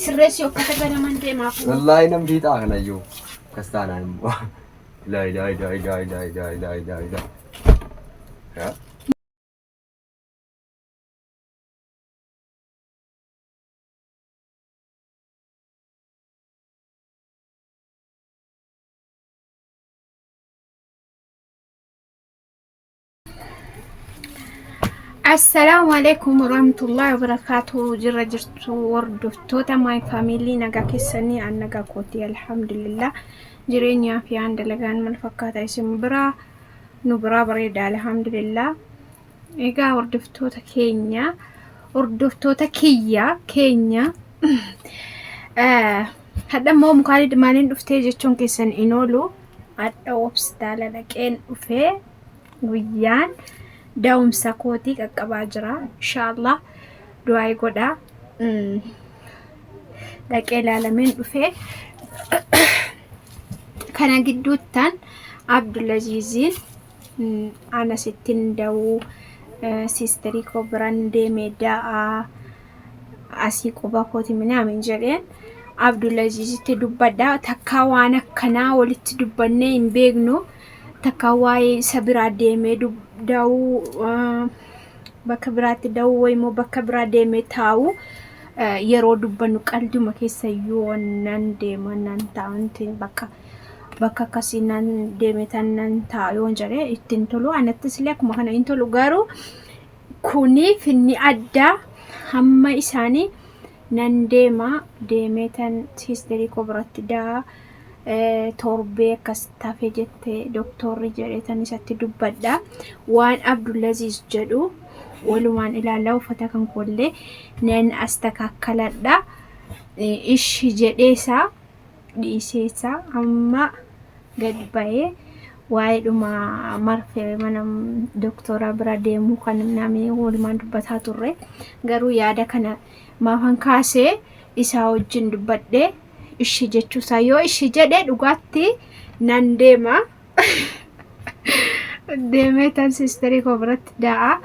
sirreessi okkata ganaman deemaaf. Wallahi namni taa'an ayyuu kastaanaan immoo. La. السلام عليكم ورحمة الله وبركاته. جرجرت وردفتوتا ماي فاميلي نجا كسني عن نجا كوتي الحمد لله. جرينيا في عند لجان من فكات اسم برا نبرا بريد الحمد لله. إيجا وردفتوتا كينيا وردفتوتا كينيا هذا مو مقالد مالين دفتي جتشون كيسن إنولو أدا وبستالا لكن وفي ويان داوم ساكوتي كقباجرا إن شاء الله دعاء قدا لكن العالمين وفي كان جدوتان عبد العزيزين أنا 60 داو سيستري كوبراندي ميدا أسي كوباكوتي من جرين عبد العزيز تدبدا تكاوانا كنا ولت دبنين بيغنو تكاواي سبرا ديمي داو بكبرات داو ويمو بكبرا ديمي تاو يرو دبنو قلدو مكيسا يونان ديما نانتاونتي بكا كسينان ديمي تنان تايون جري اتنتلو أنا تسليك مخانا انتلو غارو كوني فيني أدى همما إساني نندما ديمتان هيستري كبرت دا توربي كستافي جت دكتور رجالتان نسات دبدا وان عبد العزيز جدو ولوان إلى لو فتاكن كله نن أستكاكلدا إيش جديسا ديسيسا أما قد باي وايد ما مرفي منام دكتورة براديمو كان نامي ولمان دبتها توري غارو يادا كان ما فانكاسي إسا وجن دبده إشي جتشو سايو إشي جده دوغاتي نانديما ديمتان سيستري كوبرت دا'a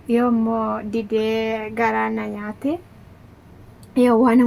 yoommoo didee garaana nyaate yoo waan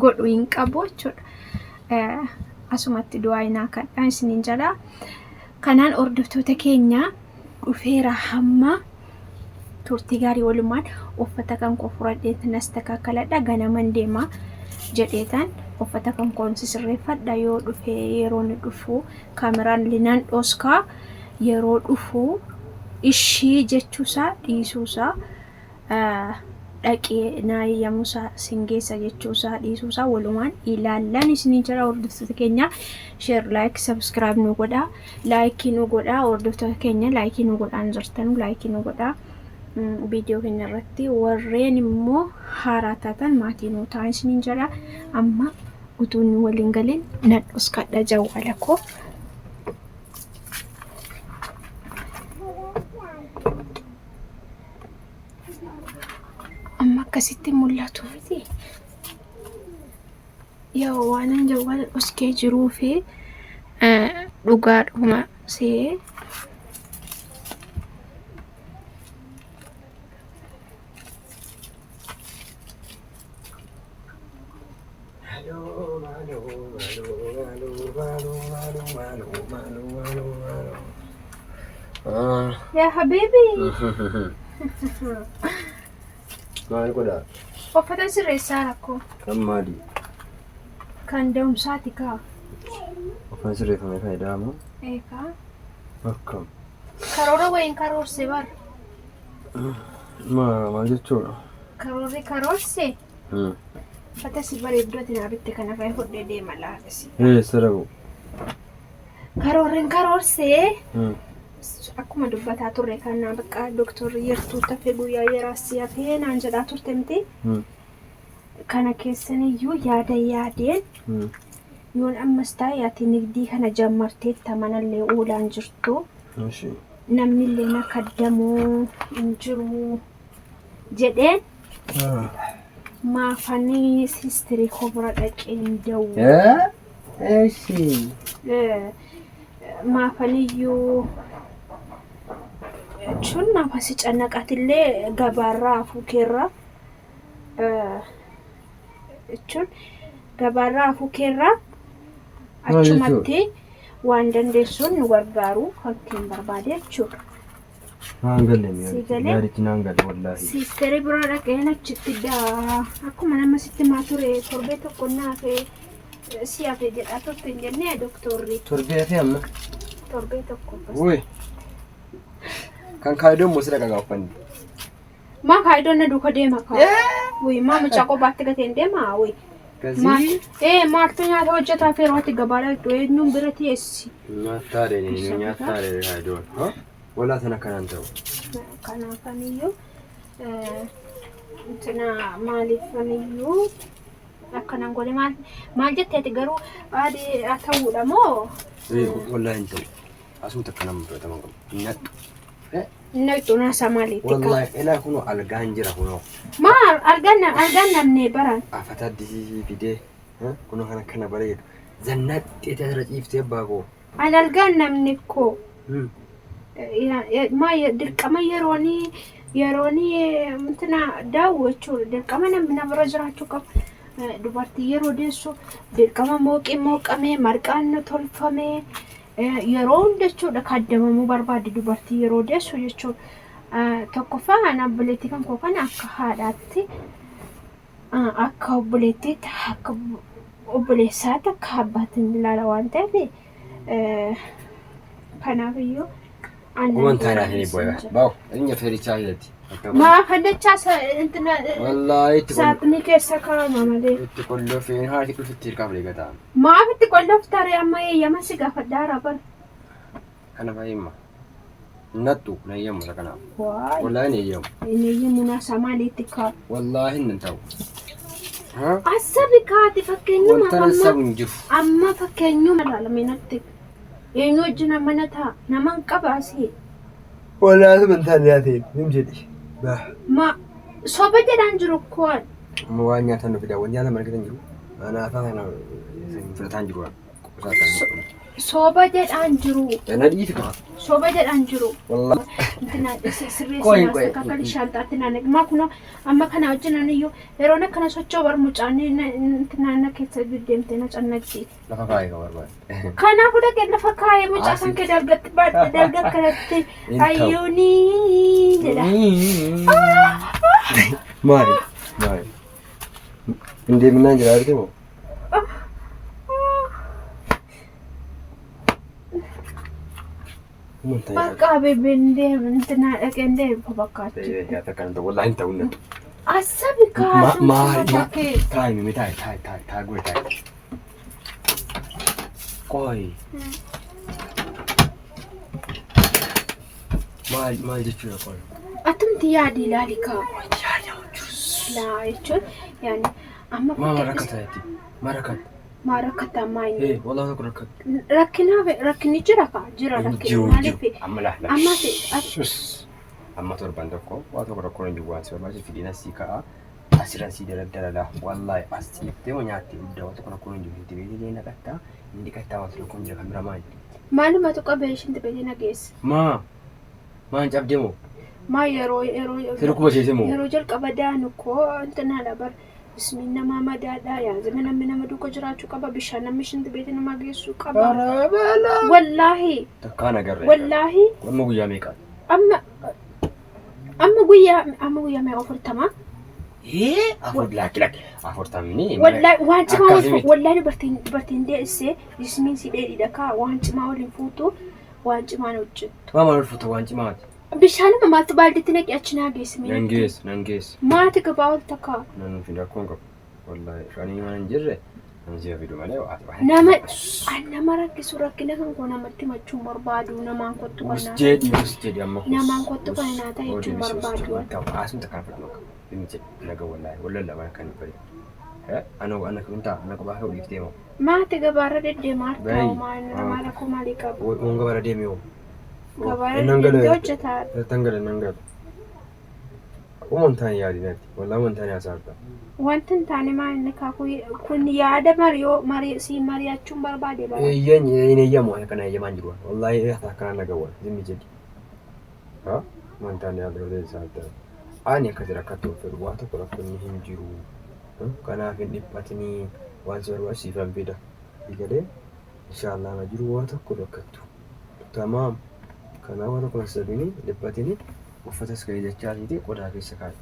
godhu hin qabu jechuudha. Asumatti du'aa inaa kadhaan isiniin jedha. Kanaan hordoftoota keenya dhufeera hamma turtii gaarii walumaan uffata kan koo fudhadheetan astakakaladha ganaman deema jedheetan uffata kan koon sisirreeffadha yoo dhufe yeroo ni dhufu kaameraan linaan dhoskaa yeroo dhufu ishii jechuusaa dhiisuusaa dhaqee naayyamuusaa singeessa jechuusaa dhiisuusaa walumaan ilaallan isiniin jira. Hordoftoota keenya share like subscribe nu godhaa like nu godhaa. Hordoftoota keenya like nu godhaan jirtan like nu godhaa. Video keenya irratti warreen immoo haaraa taatan maatii nu ta'an isiniin jira. Amma utuu nu waliin galin nadhos kadha jawwala koo. Amma akkasitti mul'atu miti. Yoo waanan jawwala dhoskee jiruu fi dhugaadhuma see يا حبيبي ما نقول وفتن سر رسالكو كم مالي كان دوم ساتيكا وفن سري فما فايدة مو ايكا كم كارورا وين كارور سيبر ما جتشورا كارور سي فتن سيبر يبدوتي نابت كان فاي فود دي مالا سي ايه سرقو كارور سي akkuma dubbataa turre kana bakka doktor yertuu tafe guyyaa yeraasii hafee naan jedhaa turte miti kana keessaniyyuu yaadeen yoon ammas taa'e ati nigdii kana jammarteetta manallee oolaan jirtu namni illee na kaddamuu hin jiru jedheen maafanii sistirii kobra dhaqeen da'u maafaniyyuu chun ma pasi cannaqatillee gabaarraa fuukeerra chun gabaarraa fukeerraa achumatti waan dandeessuun nu gargaaru fakkiin barbaade jechuudha. Naangalee yaadichi naangalee wallaahi. Siisterii bira dhaqeen achitti akkuma nama sitti maa ture torbee tokko naafee si hafe jedhaa turte hin jennee doktorri. Torbee hafe amma? Torbee tokko. Wuy kan kaayidoon moo sila qaqqaa uffanni? Maa kaayidoon na duuka deema kaa? Wuy maa mucaa kophaatti gateen deema wuy. Maaltu nyaata hojjetaa fi yeroo gabaadhaa iddoo eenyuun bira teessi. Nyaataalee kaayidoon. Walaa sana kanaan ta'u. Kanaafaniyyuu maaliifaniyyuu akkanaan godhe maal jetteeti garuu adii haa ta'uudha moo? Walaa hin ta'u. Asuma takka nama fudhataman qabu. Nyaadhu. Nyaadhu naasaa maaliitti qabu? Walaa ilaa kunoo algaan jira kunoo. Maal algaan namnee baran? Afataa disii fidee kunoo kan akkana bareedu. Zannaatti asirra ciiftee baakoo. Algaan namni koo. Dirqama yeroonii intina daawwu jechuudha. Dirqama namni bira jiraachuu qaba. Dubartii yeroo deessu dirqama mooqamee marqaan tolfamee yeroo hunda jechuudha kaddamamuu barbaade dubartii yeroo deessu jechuudha. Tokkoffaa obboleettii kan koo kana akka haadhaatti akka obboleettiitti akka obboleessaatti akka abbaatiin ilaala waan ta'eef kanaafiyyuu. Kumantaanaa hin eebboya. Bawo, inni feerichaa hidhatti. Maa fadachaa intina Wallaahi itti saaxinii keessa kaa'ama malee. Itti qollofee haati dhufitti hirkaaf leegataa. Maaf itti qolloftaare amma eeyyama si gaafadhaa raban. Kana fayyimma. Nattu na eeyyamu isa kanaaf. Waay. Wallaahi hin eeyyamu. Hin eeyyamu naasaa maaliitti kaa? Wallaahi hin ta'u. Asabi kaati fakkeenyuma Wanta nasabu hin jiru. amma fakkeenyuma ilaalamee natti. Eenyu wajjin mana ta'a naman qabaasee. Wallaahi amantaan nyaateen nim jedhi. Ma soba jedhaan jiru koon. Amma waan nyaatan nuuf fidaa waan nyaata mana keessa hin jiru. Nyaata kana fudhataan jiru. Soba jedhaan jiru. Na dhiiti kaa. Soba jedhaan jiru. Wallaahi. Intina sirreessi kakali shantaatti naannoo maa kunoo amma kana wajjin aniyyuu yeroo akkana socho'u barmucaan intina keessa deddeemtee na cannatti. Lafa kaayee kan barbaade. Kanaafuu dhaqee lafa kaayee mucaa kan kee dalgatti baadhee dalga kanatti ayyuunii jedha. Maali? Hin deeminaan jira argite moo? Bakka beebeen deemu intina dhaqeen deemu fakkaatu. Nyaata kana wallaahi hin ta'u natu. Asabi kaatu. Maali? Taa'imi mi taa'e goe taa'e. Qoy. Maal jechuudha qoy? Atumti yaadi ilaali kaabu. Yaada hojjetus. Laa jechuun yaani amma. Maal rakkataati? Maal rakkata? Maal rakkataa maayini? Wallaahi tokko rakkata. Rakkinni jira kaa? Jira rakkinni maaliif? Amma laala. Amma ta'e. Amma torban tokko waa tokko rakkoo hin jiru waan si barbaachisu fidiina sii ka'a. Asirran sii daldala wallaahi as ciiftee moo nyaatte guddaa waan tokko rakkoo hin jiru itti beekee naqattaa inni qattaa waan tokko hin jira kan bira maali? Maalumatu qabee ishiin beekee nageesse? Maan cabdee moo? Maa yeroo Sirri kuba seese moo? yeroo jalqaba daanu koo intina dabar bismiin namaa madaadhaa yaazime namni nama duuka jiraachuu qaba bishaan namni ishiin beekee nama geessuu qaba. Wallaahi. Takkaan agarree. Wallaahi. Amma guyyaa meeqa? Amma guyyaa mee 40? Afur lakki. Afurtamni. Wallaahi waan cimaa wallaahi dubartiin deessee bismiin si dheedhiidha kaa waan cimaa waliin fuutu waan cimaan hojjettu. Maal ulfuuta waan cimaati? Bishaan maaltu baalditti naqi achi naa geessime. Nan geessu. Maati gabaa ol takkaa. Nan fi rakkoon qabu. Wallaahi shanii mana hin jirre nan si'a fidu malee waa nama rakkisu rakkina kan koo namatti machuun barbaadu namaan kottu kan us jedhi amma namaan kottu kan naa ta'e jechuun barbaadu. Asuma takkaan fudhannoo qaba. Inni jedhi naga wallaahi wallalla mana kan bari. Ana kuntaa ana qabaa ta'uu dhiiftee moo? Maati gabaarra deddeemaa ta'u nama rakkoo maalii qabu? Waan gabaarra deemee hoo? Gabaarra deddeemtee hojjetaa. Tangala. Uumamtaan yaadinatti wallaahi uumamtaan yaasaarta. Wanti hin taane maal kun yaada mari'achuun barbaade bara. Hin eeyyamu akkana eeyyamaan jiru. Wallaahi akkanaan nagawwan zimmi jedhi. Uumamtaan yaadinatti yaasaarta. Ani akkasii rakkattuu fedhu waa tokko rakkoonni hin jiru. Kanaaf hin dhiphatinii waan si barbaachisiifan fida galee inshaallah na jiru waa tokko dhokkattu tamaam kanaaf waan tokko sabini dhibbatini uffata iskayii jechaatiiti qodaa keessa kaa'e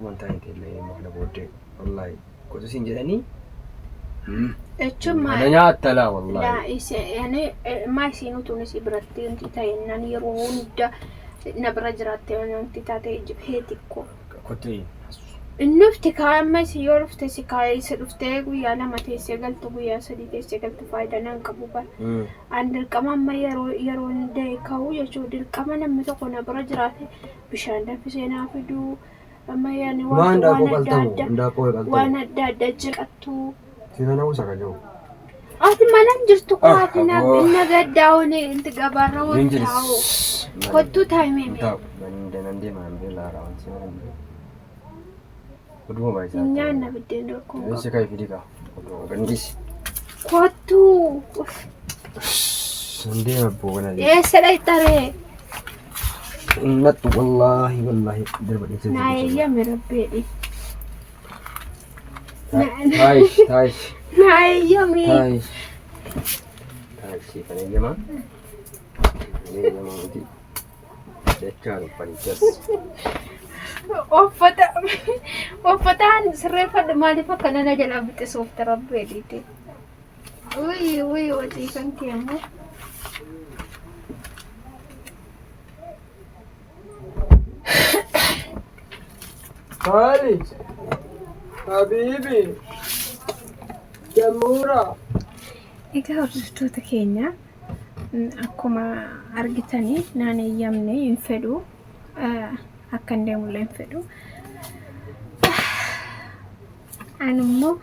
wanta hin illee maqla booddee wallahi qotu siin jedhanii jechuun ana nyaattala wallahi yani maa isiin utuun isii biratti wanti ta'ennan yeroo hunda na bira jiraattee wanti taatee heetikko kottee nufti kaa'ammas yoo dhufte si kaa'ee dhuftee guyyaa lama teessee galtu guyyaa sadii teessee galtu faayidaa nan qabu bara. An dirqama amma yeroo hundee ka'u jechuudha dirqama namni tokko na bira jiraate bishaan danfisee naa fiduu amma yaani waan adda addaa jirattu. Sina na usa kajo. Ati manan jirtu ko ati na gaddaawne inti gabarra wantaawo. Kottu taa'imee. Nande maambe laara wanti maambe. Kuduma baisa. Nyaanna biddeen rakkoon qaba. Sekai fidika. Gandis. Kottu. Sande abbo kana. Eessa dhayxaree? Natu wallahi darbadhe. Naayyame rabbeedhi. Taish. Naayyame. Taish kana yema. Yema uti. Decharu paritas. Offataan sirreeffadhu maaliif akkana na jalaa bixisuuf tarabbeedhiiti. Uy hojii kan keemmoo. Khalid, Habibi, Jamura. Egaa hordoftoota keenya akkuma argitanii naan eeyyamne hin fedhu. Akka hin deemullee hin fedhu. Anummoo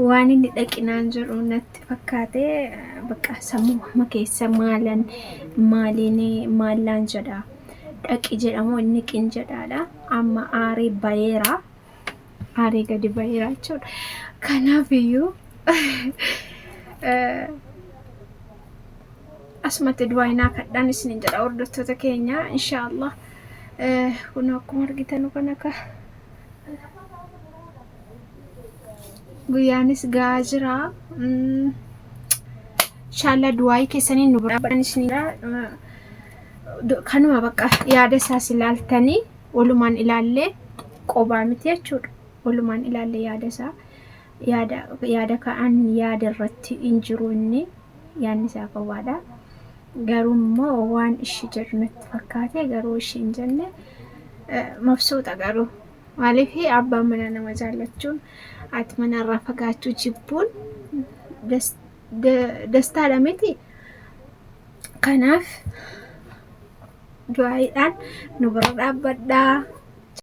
waan inni dhaqinaan jiru natti fakkaatee bakka sammuu keessa maallaan jedha. Dhaqi jedhamu inni qin jedhaadha. Amma aaree bayeera. Aaree gadi bayeera jechuudha. Kanaafiyyuu asumatti du'aayinaa kadhaan isin jedha hordoftoota keenya inshaallah. Kun akkuma argitan kan akka guyyaanis gahaa jira. Inshaallah du'aayii keessaniin nu bira badhan isinidha. Kanuma bakka yaada isaas ilaaltanii walumaan ilaallee qobaa miti jechuudha. Walumaan ilaallee yaada isaa yaada ka'an yaada irratti hin jiru inni yaadni isaa qabaadha. Garuu immoo waan ishii jedhu natti fakkaate garuu ishii hin jenne mabsuuta garuu maaliif abbaan mana nama jaallachuun haati manarraa fagaachuu jibbuun dastaadha miti. Kanaaf du'aayiidhaan nu bira dhaabbadhaa.